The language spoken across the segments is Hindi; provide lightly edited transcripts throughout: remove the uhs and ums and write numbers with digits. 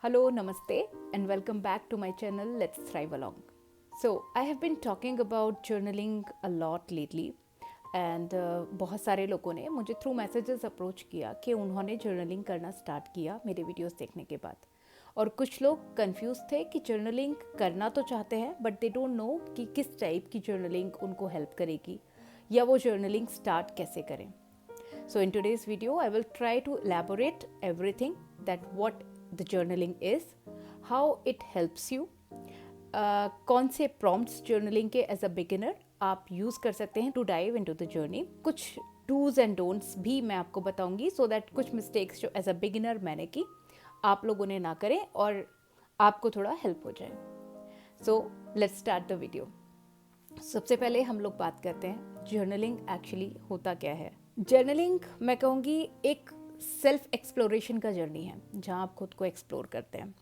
Hello, Namaste, and welcome back to my channel Let's Thrive Along. So, I have been talking about journaling a lot lately, and बहुत सारे लोगों ने मुझे थ्रू मैसेजेस अप्रोच किया कि उन्होंने जर्नलिंग करना स्टार्ट किया मेरे वीडियोस देखने के बाद। और कुछ लोग कंफ्यूज थे कि जर्नलिंग करना तो चाहते हैं बट दे डोंट नो कि किस टाइप की जर्नलिंग उनको हेल्प करेगी या वो जर्नलिंग स्टार्ट कैसे करें। So in today's video, I will try to elaborate everything that what the journaling is, how it helps you, कौन से prompts journaling के as a beginner आप यूज़ कर सकते हैं to dive into the journey. कुछ do's and don'ts भी मैं आपको बताऊंगी so that कुछ mistakes जो as a beginner मैंने की आप लोगों ने ना करें और आपको थोड़ा help हो जाए. So let's start the video. सबसे पहले हम लोग बात करते हैं जर्नलिंग एक्चुअली होता क्या है। जर्नलिंग मैं कहूँगी एक सेल्फ एक्सप्लोरेशन का जर्नी है जहाँ आप खुद को एक्सप्लोर करते हैं।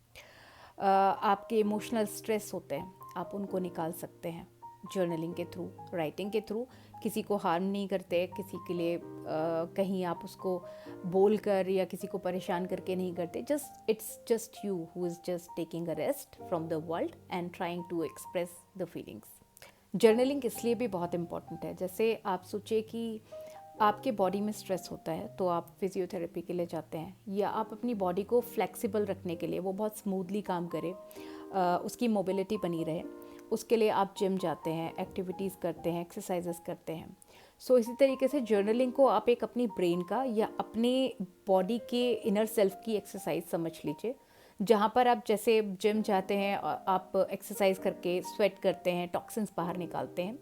आपके इमोशनल स्ट्रेस होते हैं, आप उनको निकाल सकते हैं जर्नलिंग के थ्रू, राइटिंग के थ्रू। किसी को हार्म नहीं करते, किसी के लिए कहीं आप उसको बोल कर या किसी को परेशान करके नहीं करते। It's just you who is just taking a rest from the world and trying to express the feelings. Journaling इसलिए भी बहुत इम्पॉर्टेंट है, जैसे आप सोचिए कि आपके बॉडी में स्ट्रेस होता है तो आप फिजियोथेरेपी के लिए जाते हैं, या आप अपनी बॉडी को फ्लेक्सिबल रखने के लिए, वो बहुत स्मूथली काम करे, उसकी मोबिलिटी बनी रहे, उसके लिए आप जिम जाते हैं, एक्टिविटीज़ करते हैं, एक्सरसाइजेस करते हैं। सो इसी तरीके से जर्नलिंग को आप एक अपनी ब्रेन का या अपने बॉडी के इनर सेल्फ की एक्सरसाइज समझ लीजिए, जहाँ पर आप जैसे जिम जाते हैं, आप एक्सरसाइज करके स्वेट करते हैं, टॉक्सिन्स बाहर निकालते हैं,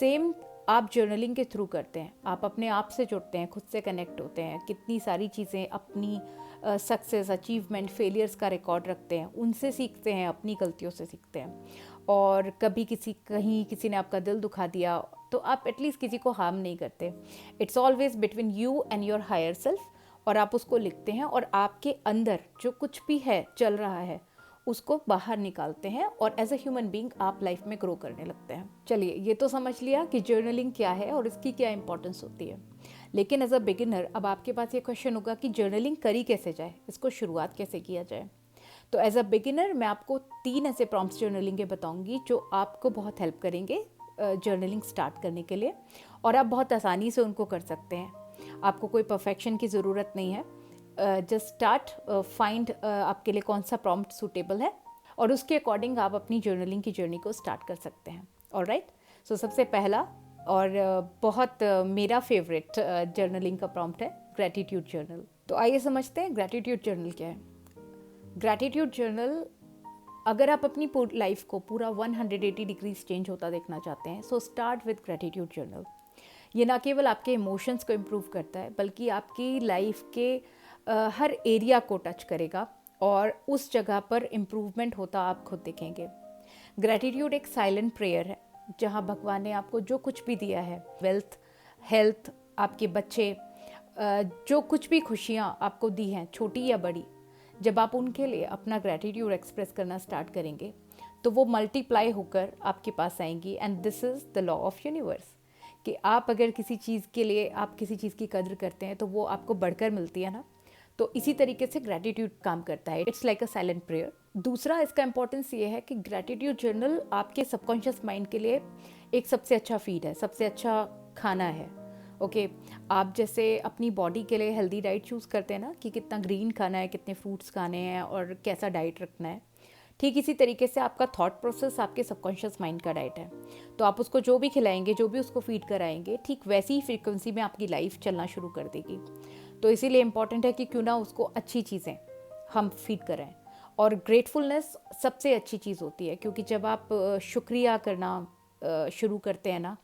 सेम आप जर्नलिंग के थ्रू करते हैं। आप अपने आप से जुड़ते हैं, खुद से कनेक्ट होते हैं, कितनी सारी चीज़ें अपनी सक्सेस, अचीवमेंट, फेलियर्स का रिकॉर्ड रखते हैं, उनसे सीखते हैं, अपनी गलतियों से सीखते हैं। और कभी कहीं किसी ने आपका दिल दुखा दिया तो आप एटलीस्ट किसी को हार्म नहीं करते। It's always between you and your higher self, और आप उसको लिखते हैं और आपके अंदर जो कुछ भी है चल रहा है उसको बाहर निकालते हैं, और एज अ ह्यूमन बीइंग आप लाइफ में ग्रो करने लगते हैं। चलिए, ये तो समझ लिया कि जर्नलिंग क्या है और इसकी क्या इंपॉर्टेंस होती है। लेकिन एज अ बिगिनर अब आपके पास ये क्वेश्चन होगा कि जर्नलिंग करी कैसे जाए, इसको शुरुआत कैसे किया जाए। तो एज अ बिगिनर मैं आपको 3 ऐसे प्रॉम्प्ट्स जर्नलिंग के बताऊंगी जो आपको बहुत हेल्प करेंगे जर्नलिंग स्टार्ट करने के लिए, और आप बहुत आसानी से उनको कर सकते हैं। आपको कोई परफेक्शन की ज़रूरत नहीं है। जस्ट स्टार्ट, फाइंड आपके लिए कौन सा प्रॉम्प्ट सूटेबल है, और उसके अकॉर्डिंग आप अपनी जर्नलिंग की जर्नी को स्टार्ट कर सकते हैं। ऑलराइट, सो सबसे पहला और बहुत मेरा फेवरेट जर्नलिंग का प्रॉम्प्ट है ग्रैटिट्यूड जर्नल। तो आइए समझते हैं ग्रैटिट्यूड जर्नल क्या है। ग्रैटिट्यूड जर्नल, अगर आप अपनी लाइफ को पूरा 180 डिग्रीज चेंज होता देखना चाहते हैं, सो स्टार्ट विद ग्रैटिट्यूड जर्नल। ये ना केवल आपके इमोशंस को इम्प्रूव करता है बल्कि आपकी लाइफ के हर एरिया को टच करेगा, और उस जगह पर इम्प्रूवमेंट होता आप खुद देखेंगे। ग्रैटिट्यूड एक साइलेंट प्रेयर है जहाँ भगवान ने आपको जो कुछ भी दिया है, वेल्थ, हेल्थ, आपके बच्चे, जो कुछ भी खुशियाँ आपको दी हैं, छोटी या बड़ी, जब आप उनके लिए अपना ग्रैटिट्यूड एक्सप्रेस करना स्टार्ट करेंगे तो वो मल्टीप्लाई होकर आपके पास आएंगी। And this is the law of universe, कि आप अगर किसी चीज़ के लिए, आप किसी चीज़ की कदर करते हैं तो वो आपको बढ़कर मिलती है ना। तो इसी तरीके से ग्रैटिट्यूड काम करता है, it's like a silent prayer. दूसरा इसका इंपॉर्टेंस ये है कि ग्रैटिट्यूड जर्नल आपके सबकॉन्शियस माइंड के लिए एक सबसे अच्छा फीड है, सबसे अच्छा खाना है। ओके, आप जैसे अपनी बॉडी के लिए हेल्दी डाइट चूज़ करते हैं ना, कि कितना ग्रीन खाना है, कितने फ्रूट्स खाने हैं और कैसा डाइट रखना है, ठीक इसी तरीके से आपका थॉट प्रोसेस आपके सबकॉन्शियस माइंड का डाइट है। तो आप उसको जो भी खिलाएंगे, जो भी उसको फीड कराएंगे, ठीक वैसी ही फ्रीक्वेंसी में आपकी लाइफ चलना शुरू कर देगी। तो इसीलिए इम्पॉर्टेंट है कि क्यों ना उसको अच्छी चीज़ें हम फीड करें। और ग्रेटफुलनेस सबसे अच्छी चीज़ होती है, क्योंकि जब आप शुक्रिया करना शुरू करते हैं ना,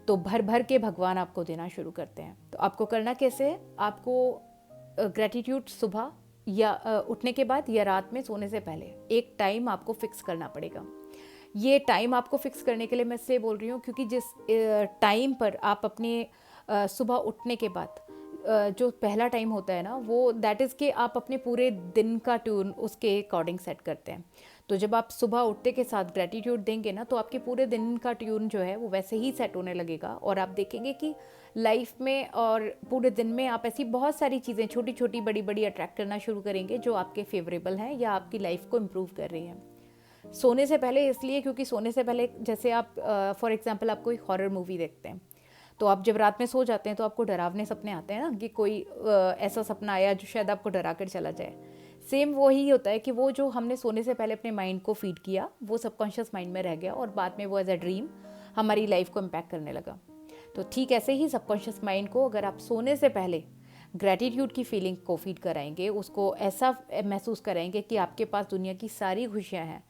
तो भर भर के भगवान आपको देना शुरू करते हैं। तो आपको करना कैसे है, आपको ग्रैटिट्यूड सुबह या उठने के बाद या रात में सोने से पहले एक टाइम आपको फिक्स करना पड़ेगा। ये टाइम आपको फिक्स करने के लिए मैं इसलिए बोल रही हूँ क्योंकि जिस टाइम पर आप अपने सुबह उठने के बाद जो पहला टाइम होता है ना, वो दैट इज़ कि आप अपने पूरे दिन का ट्यून उसके अकॉर्डिंग सेट करते हैं। तो जब आप सुबह उठते के साथ ग्रैटिट्यूड देंगे ना, तो आपके पूरे दिन का ट्यून जो है वो वैसे ही सेट होने लगेगा, और आप देखेंगे कि लाइफ में और पूरे दिन में आप ऐसी बहुत सारी चीज़ें छोटी छोटी बड़ी बड़ी अट्रैक्ट करना शुरू करेंगे जो आपके फेवरेबल हैं या आपकी लाइफ को इम्प्रूव कर रही हैं। सोने से पहले इसलिए क्योंकि सोने से पहले जैसे आप फॉर एग्जांपल आप कोई हॉरर मूवी देखते हैं, तो आप जब रात में सो जाते हैं तो आपको डरावने सपने आते हैं ना, कि कोई ऐसा सपना आया जो शायद आपको डरा कर चला जाए। सेम वही होता है कि वो जो हमने सोने से पहले अपने माइंड को फीड किया वो सबकॉन्शियस माइंड में रह गया, और बाद में वो एज अ ड्रीम हमारी लाइफ को इम्पैक्ट करने लगा। तो ठीक ऐसे ही सबकॉन्शियस माइंड को अगर आप सोने से पहले ग्रैटिट्यूड की फीलिंग को फीड कराएंगे, उसको ऐसा महसूस कराएंगे कि आपके पास दुनिया की सारी खुशियाँ हैं,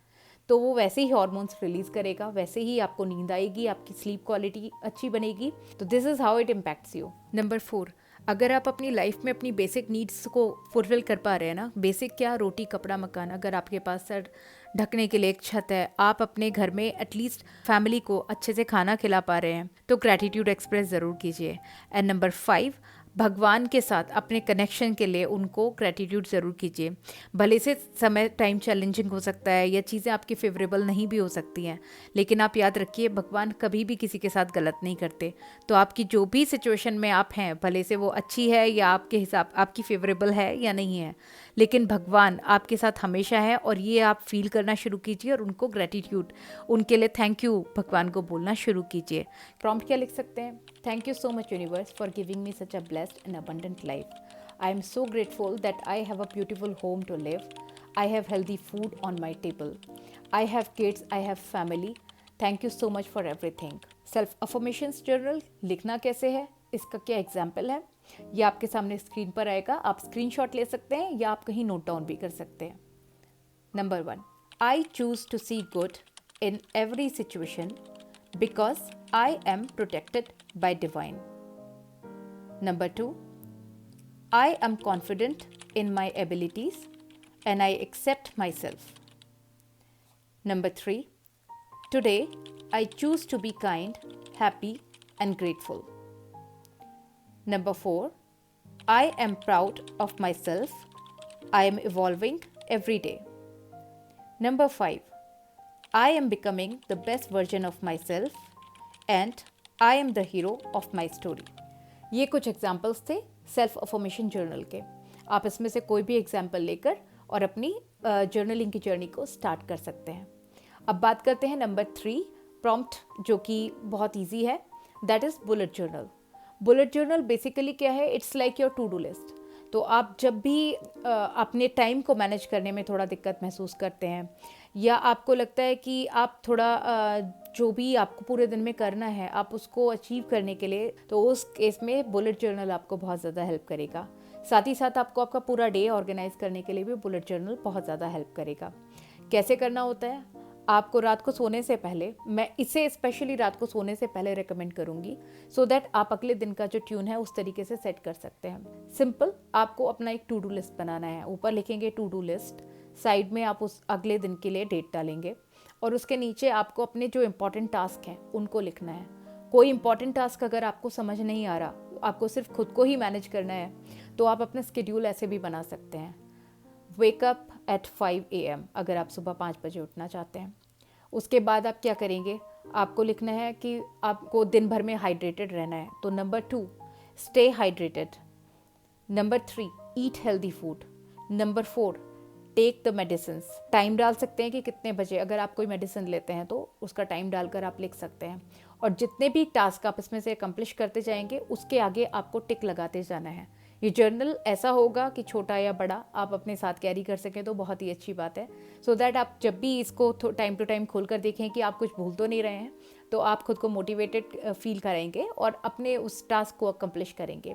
तो वो वैसे ही हॉर्मोन्स रिलीज करेगा, वैसे ही आपको नींद आएगी, आपकी स्लीप क्वालिटी अच्छी बनेगी। तो this is how it impacts you. Number 4, अगर आप अपनी लाइफ में अपनी बेसिक नीड्स को फुलफिल कर पा रहे हैं ना, बेसिक क्या, रोटी कपड़ा मकान, अगर आपके पास सर ढकने के लिए एक छत है, आप अपने घर में एटलीस्ट फैमिली को अच्छे से खाना खिला पा रहे हैं, तो ग्रैटिट्यूड एक्सप्रेस ज़रूर कीजिए। एंड नंबर 5, भगवान के साथ अपने कनेक्शन के लिए उनको ग्रैटिट्यूड ज़रूर कीजिए। भले से समय टाइम चैलेंजिंग हो सकता है या चीज़ें आपकी फेवरेबल नहीं भी हो सकती हैं, लेकिन आप याद रखिए भगवान कभी भी किसी के साथ गलत नहीं करते। तो आपकी जो भी सिचुएशन में आप हैं, भले से वो अच्छी है या आपके हिसाब आपकी फेवरेबल है या नहीं है, लेकिन भगवान आपके साथ हमेशा है, और ये आप फील करना शुरू कीजिए और उनको ग्रैटिट्यूड, उनके लिए थैंक यू भगवान को बोलना शुरू कीजिए। प्रॉम्प्ट क्या लिख सकते हैं? Thank you so much universe for giving me such a blessed and abundant life. I am so grateful that I have a beautiful home to live. I have healthy food on my table. I have kids, I have family. Thank you so much for everything. Self affirmations journal लिखना कैसे है, इसका क्या एग्जाम्पल है, ये आपके सामने स्क्रीन पर आएगा। आप स्क्रीनशॉट ले सकते हैं या आप कहीं नोट डाउन भी कर सकते हैं। Number 1, I choose to see good in every situation because I am protected by divine. Number 2, I am confident in my abilities and I accept myself. Number 3, today I choose to be kind, happy and grateful. Number 4, I am proud of myself. I am evolving every day. Number 5, I am becoming the best version of myself and I am the hero of my story. ये कुछ एग्जाम्पल्स थे सेल्फ अफर्मेशन जर्नल के। आप इसमें से कोई भी एग्जाम्पल लेकर और अपनी जर्नलिंग की जर्नी को स्टार्ट कर सकते हैं। अब बात करते हैं नंबर 3 प्रॉम्प्ट, जो कि बहुत इजी है, that is bullet journal. Bullet journal basically क्या है? It's like your to do list. तो आप जब भी अपने टाइम को मैनेज करने में थोड़ा दिक्कत महसूस करते हैं, या आपको लगता है कि आप थोड़ा जो भी आपको पूरे दिन में करना है आप उसको अचीव करने के लिए, तो उस केस में बुलेट जर्नल आपको बहुत ज़्यादा हेल्प करेगा। साथ ही साथ आपको आपका पूरा डे ऑर्गेनाइज करने के लिए भी बुलेट जर्नल बहुत ज़्यादा हेल्प करेगा। कैसे करना होता है? आपको रात को सोने से पहले, मैं इसे स्पेशली रात को सोने से पहले रेकमेंड करूंगी, सो दैट आप अगले दिन का जो ट्यून है उस तरीके से सेट कर सकते हैं। सिंपल, आपको अपना एक टू डू लिस्ट बनाना है। ऊपर लिखेंगे टू डू लिस्ट, साइड में आप उस अगले दिन के लिए डेट डालेंगे, और उसके नीचे आपको अपने जो इम्पोर्टेंट टास्क हैं उनको लिखना है। कोई इम्पोर्टेंट टास्क अगर आपको समझ नहीं आ रहा, आपको सिर्फ खुद को ही मैनेज करना है, तो आप अपना स्केड्यूल ऐसे भी बना सकते हैं। वेकअप एट 5 AM, अगर आप सुबह 5 बजे उठना चाहते हैं। उसके बाद आप क्या करेंगे? आपको लिखना है कि आपको दिन भर में हाइड्रेटेड रहना है, तो number 2 stay hydrated. Number 3 eat healthy food. Number 4 take the medicine. Time डाल सकते हैं कि कितने बजे, अगर आप कोई मेडिसिन लेते हैं तो उसका टाइम डालकर आप लिख सकते हैं। और जितने भी टास्क आप इसमें से अकम्प्लिश करते जाएंगे उसके आगे आपको टिक लगाते जाना है। ये जर्नल ऐसा होगा कि छोटा या बड़ा आप अपने साथ कैरी कर सकें तो बहुत ही अच्छी बात है, सो दैट आप जब भी इसको टाइम टू टाइम खोल कर देखें कि आप कुछ भूल तो नहीं रहे हैं, तो आप खुद को मोटिवेटेड फील करेंगे और अपने उस टास्क को अकम्प्लिश करेंगे।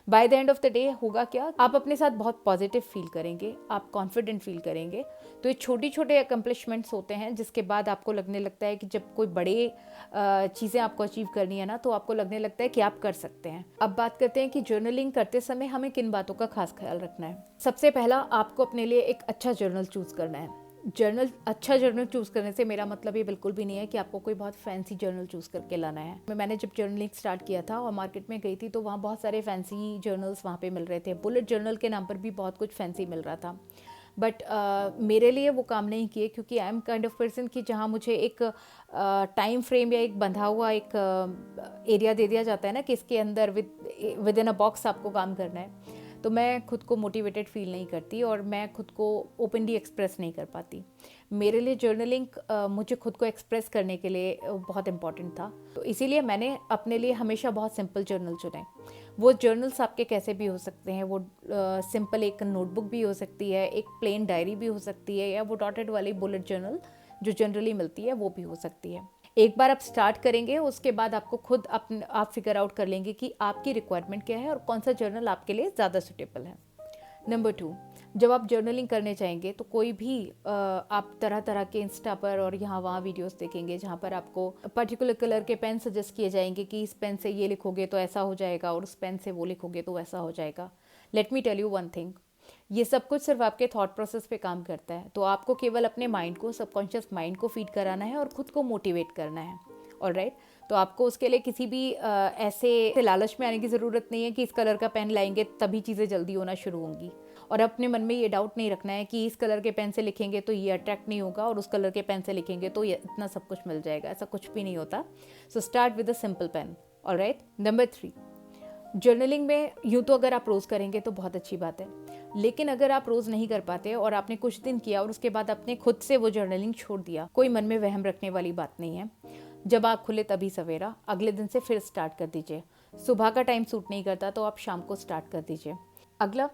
By the end of the day होगा क्या? आप अपने साथ बहुत पॉजिटिव फील करेंगे, आप कॉन्फिडेंट फील करेंगे। तो ये छोटी छोटे अकम्प्लिशमेंट्स होते हैं जिसके बाद आपको लगने लगता है कि जब कोई बड़े चीज़ें आपको अचीव करनी है ना, तो आपको लगने लगता है कि आप कर सकते हैं। अब बात करते हैं कि जर्नलिंग करते समय हमें किन बातों का खास ख्याल रखना है। सबसे पहला, आपको अपने लिए एक अच्छा जर्नल चूज़ करना है। अच्छा जर्नल चूज़ करने से मेरा मतलब ये बिल्कुल भी नहीं है कि आपको कोई बहुत फैंसी जर्नल चूज़ करके लाना है। मैंने जब जर्नलिंग स्टार्ट किया था और मार्केट में गई थी, तो वहाँ बहुत सारे फैंसी जर्नल्स वहाँ पे मिल रहे थे। बुलेट जर्नल के नाम पर भी बहुत कुछ फैंसी मिल रहा था, बट मेरे लिए वो काम नहीं किए, क्योंकि I am kind of person कि जहाँ मुझे एक टाइम फ्रेम या एक बंधा हुआ एक एरिया दे दिया जाता है ना कि इसके अंदर विद इन अ बॉक्स आपको काम करना है, तो मैं खुद को मोटिवेटेड फील नहीं करती और मैं खुद को ओपनली एक्सप्रेस नहीं कर पाती। मेरे लिए जर्नलिंग मुझे खुद को एक्सप्रेस करने के लिए बहुत इम्पॉर्टेंट था, तो इसीलिए मैंने अपने लिए हमेशा बहुत सिंपल जर्नल चुने। वो जर्नल्स आपके कैसे भी हो सकते हैं, वो सिंपल एक नोटबुक भी हो सकती है, एक प्लेन डायरी भी हो सकती है, या वो डॉटेड वाली बुलेट जर्नल जो जनरली मिलती है वो भी हो सकती है। एक बार आप स्टार्ट करेंगे, उसके बाद आपको खुद आप फिगर आउट कर लेंगे कि आपकी रिक्वायरमेंट क्या है और कौन सा जर्नल आपके लिए ज़्यादा सूटेबल है। नंबर 2, जब आप जर्नलिंग करने जाएंगे तो कोई भी आप तरह तरह के इंस्टा पर और यहाँ वहाँ वीडियोस देखेंगे जहाँ पर आपको पर्टिकुलर कलर के पेन सजेस्ट किए जाएंगे कि इस पेन से ये लिखोगे तो ऐसा हो जाएगा और उस पेन से वो लिखोगे तो वैसा हो जाएगा। Let me tell you one thing, ये सब कुछ सिर्फ आपके थॉट प्रोसेस पे काम करता है। तो आपको केवल अपने माइंड को, सबकॉन्शियस माइंड को फीड कराना है और खुद को मोटिवेट करना है। ऑलराइट, तो आपको उसके लिए किसी भी ऐसे लालच में आने की ज़रूरत नहीं है कि इस कलर का पेन लाएंगे तभी चीज़ें जल्दी होना शुरू होंगी। और अपने मन में ये डाउट नहीं रखना है कि इस कलर के पेन से लिखेंगे तो ये अट्रैक्ट नहीं होगा और उस कलर के पेन से लिखेंगे तो ये इतना सब कुछ मिल जाएगा। ऐसा कुछ भी नहीं होता। So start with a simple pen. Alright, number 3, journaling में यूँ तो अगर आप रोज़ करेंगे तो बहुत अच्छी बात है, लेकिन अगर आप रोज़ नहीं कर पाते और आपने कुछ दिन किया और उसके बाद आपने खुद से वो जर्नलिंग छोड़ दिया, कोई मन में वहम रखने वाली बात नहीं है। जब आँख खुले तभी सवेरा, अगले दिन से फिर स्टार्ट कर दीजिए। सुबह का टाइम सूट नहीं करता तो आप शाम को स्टार्ट कर दीजिए। अगला,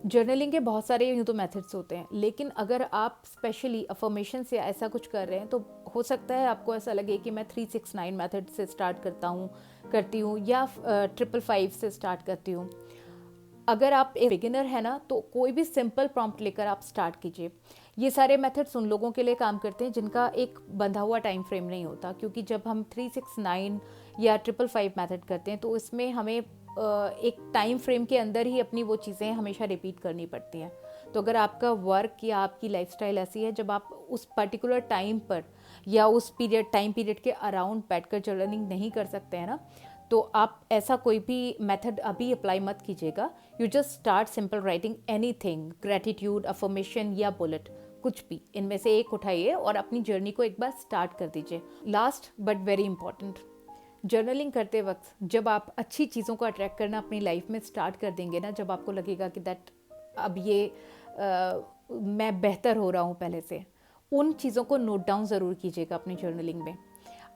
जर्नलिंग के बहुत सारे यूँ तो मेथड्स होते हैं, लेकिन अगर आप स्पेशली अफर्मेशन से ऐसा कुछ कर रहे हैं तो हो सकता है आपको ऐसा लगे कि मैं 369 मेथड से स्टार्ट करती हूँ या 555 से स्टार्ट करती हूँ। अगर आप एक बिगिनर है ना, तो कोई भी सिंपल प्रॉम्प्ट लेकर आप स्टार्ट कीजिए। ये सारे मेथड्स उन लोगों के लिए काम करते हैं जिनका एक बंधा हुआ टाइम फ्रेम नहीं होता, क्योंकि जब हम 369 या 555 मेथड करते हैं तो इसमें हमें एक टाइम फ्रेम के अंदर ही अपनी वो चीज़ें हमेशा रिपीट करनी पड़ती हैं। तो अगर आपका वर्क या आपकी लाइफस्टाइल ऐसी है जब आप उस पर्टिकुलर टाइम पर या उस टाइम पीरियड के अराउंड बैठकर जर्नलिंग नहीं कर सकते हैं ना, तो आप ऐसा कोई भी मेथड अभी अप्लाई मत कीजिएगा। You just start simple writing anything, gratitude, affirmation या बुलेट, कुछ भी इनमें से एक उठाइए और अपनी जर्नी को एक बार स्टार्ट कर दीजिए। Last but very important, journaling करते वक्त जब आप अच्छी चीज़ों को अट्रैक्ट करना अपनी लाइफ में स्टार्ट कर देंगे ना, जब आपको लगेगा कि दैट अब ये मैं बेहतर हो रहा हूँ पहले से, उन चीज़ों को नोट डाउन ज़रूर कीजिएगा अपनी जर्नलिंग में।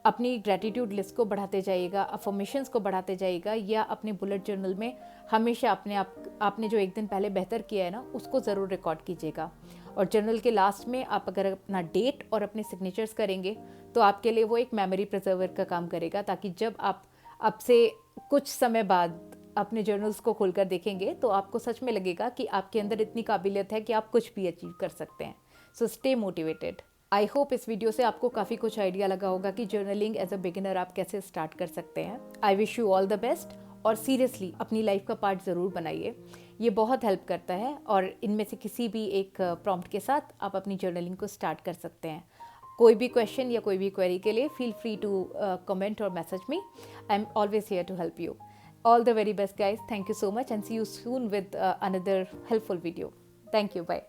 अपनी ग्रेटिट्यूड लिस्ट को बढ़ाते जाइएगा, अफर्मेशंस को बढ़ाते जाइएगा, या अपने बुलेट जर्नल में हमेशा आपने जो एक दिन पहले बेहतर किया है ना उसको ज़रूर रिकॉर्ड कीजिएगा। और जर्नल के लास्ट में आप अगर अपना डेट और अपने सिग्नेचर्स करेंगे तो आपके लिए वो एक मेमोरी प्रिजर्वर का काम करेगा, ताकि जब आप अब से कुछ समय बाद अपने जर्नल्स को खोलकर देखेंगे तो आपको सच में लगेगा कि आपके अंदर इतनी काबिलियत है कि आप कुछ भी अचीव कर सकते हैं। So stay motivated. I hope इस वीडियो से आपको काफ़ी कुछ आइडिया लगा होगा कि जर्नलिंग एज अ बिगिनर आप कैसे स्टार्ट कर सकते हैं। I wish you all the best, और सीरियसली अपनी लाइफ का पार्ट ज़रूर बनाइए, ये बहुत हेल्प करता है। और इनमें से किसी भी एक प्रॉम्प्ट के साथ आप अपनी जर्नलिंग को स्टार्ट कर सकते हैं। कोई भी क्वेश्चन या कोई भी क्वेरी के लिए फील फ्री टू कमेंट और message me. I am always here to help you. All the very best, guys. Thank you so much, and see you soon with another helpful video. Thank you. Bye.